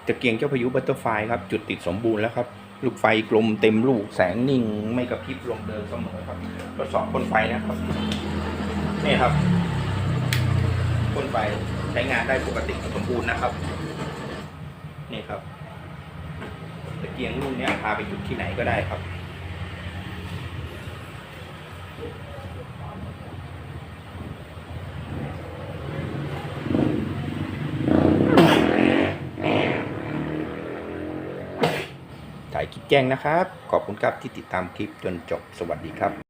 ตะเกียงเจ้าพายุบัตเตอร์ไฟครับจุดติดสมบูรณ์แล้วครับลูกไฟกลมเต็มลูกแสงนิ่งไม่กระพริบลมเดินเสมอครับทดสอบพ่นไฟนะครับนี่ครับพ่นไฟใช้งานได้ปกติสมบูรณ์นะครับนี่ครับตะเกียงรุ่นนี้พาไปจุดที่ไหนก็ได้ครับถ่ายคลิปแจ้งนะครับขอบคุณครับที่ติดตามคลิปจนจบสวัสดีครับ